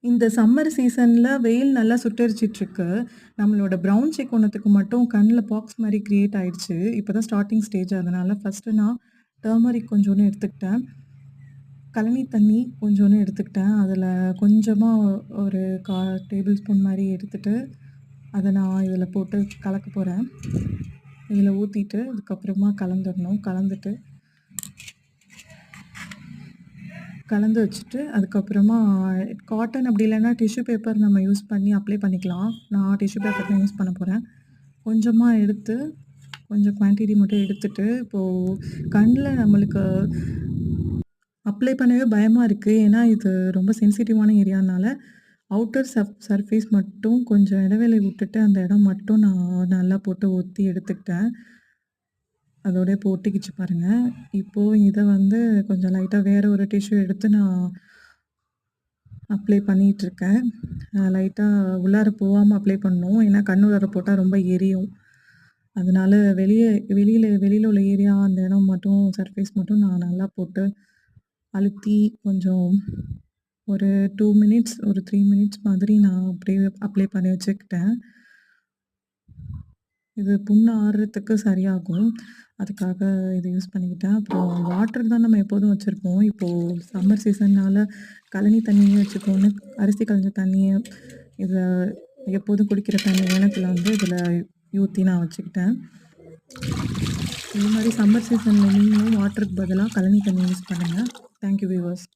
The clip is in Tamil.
இந்த சம்மர் சீசன்ல வெயில் நல்லா சுட்டெரிச்சிட்டுருக்கு. நம்மளோட ப்ரவுன் செக் ஒன்னத்துக்கு மட்டும் கண்ல பாக்ஸ் மாரி கிரியேட் ஆயிடுச்சு. இப்ப தான் ஸ்டார்ட்டிங் ஸ்டேஜ் அதனால ஃபர்ஸ்ட்டு நான் டர்மரிக் கொஞ்சோன்னு எடுத்துக்கிட்டேன். கழனி தண்ணி கொஞ்சோன்னு எடுத்துக்கிட்டேன். அதில கொஞ்சமா ஒரு 1/4 டேபிள் ஸ்பூன் மாரி எடுத்துட்டு, அத நான் இதில போட்டு கலக்க போறேன். இதில ஊத்திட்டு அதுக்கப்புறமா கலந்துடணும். கலந்து வச்சுட்டு, அதுக்கப்புறமா காட்டன் அப்படி இல்லன்னா டிஷ்யூ பேப்பர் நம்ம யூஸ் பண்ணி அப்ளை பண்ணிக்கலாம். நான் டிஷ்யூ பேப்பர் தான் யூஸ் பண்ண போறேன். கொஞ்சமா எடுத்து, கொஞ்சம் குவான்டிட்டி மட்டும் எடுத்துட்டு, இப்போ கண்ல நம்மளுக்கு அப்ளை பண்ணவே பயமா இருக்கு. ஏன்னா, இது ரொம்ப சென்சிட்டிவான ஏரியானால, அவுட்டர் சர்ஃபேஸ் மட்டும் கொஞ்சம் இடைவெளி விட்டுட்டு, அந்த இடம் மட்டும் நான் நல்லா போட்டு ஒத்தி எடுத்துக்கிட்டேன். அதோடயே இப்போ ஒட்டிக்கிச்சு பாருங்க. இப்போ இத வந்து கொஞ்சம் லைட்டா வேற ஒரு டிஷ்யூ எடுத்து நான் அப்ளை பண்ணிட்டுருக்கேன். லைட்டா உள்ளார போகாம அப்ளை பண்ணணும். ஏன்னா கண்ணு உள்ளார போட்டா ரொம்ப எரியும். அதனால வெளியில உள்ள ஏரியா அந்த இடம் மட்டும் சர்ஃபேஸ் மட்டும் நான் நல்லா போட்டு அழுத்தி கொஞ்சம் ஒரு 2 மினிட்ஸ், ஒரு 3 மினிட்ஸ் மாதிரி நான் அப்படியே அப்ளை பண்ணி வச்சுக்கிட்டேன். இது புண்ணு ஆறுறதுக்கு சரியாகும். அதுக்காக இத யூஸ் பண்ணிக்கிட்டேன். அப்புறம் வாட்டர் தான் நம்ம எப்போதும் வச்சிருப்போம். இப்போ சம்மர் சீசன்னால கழனி தண்ணியும் வச்சுக்கோன்னு அரிசி களைஞ்ச தண்ணிய இத எப்போதும் குடிக்கிற தண்ணி கிணத்துல வந்து இதில ஊத்தி நான் வச்சுக்கிட்டேன். இது மாரி சம்மர் சீசன்ல நீங்களும் வாட்டருக்கு பதிலா கழனி தண்ணி யூஸ் பண்ணுங்க. Thank you viewers.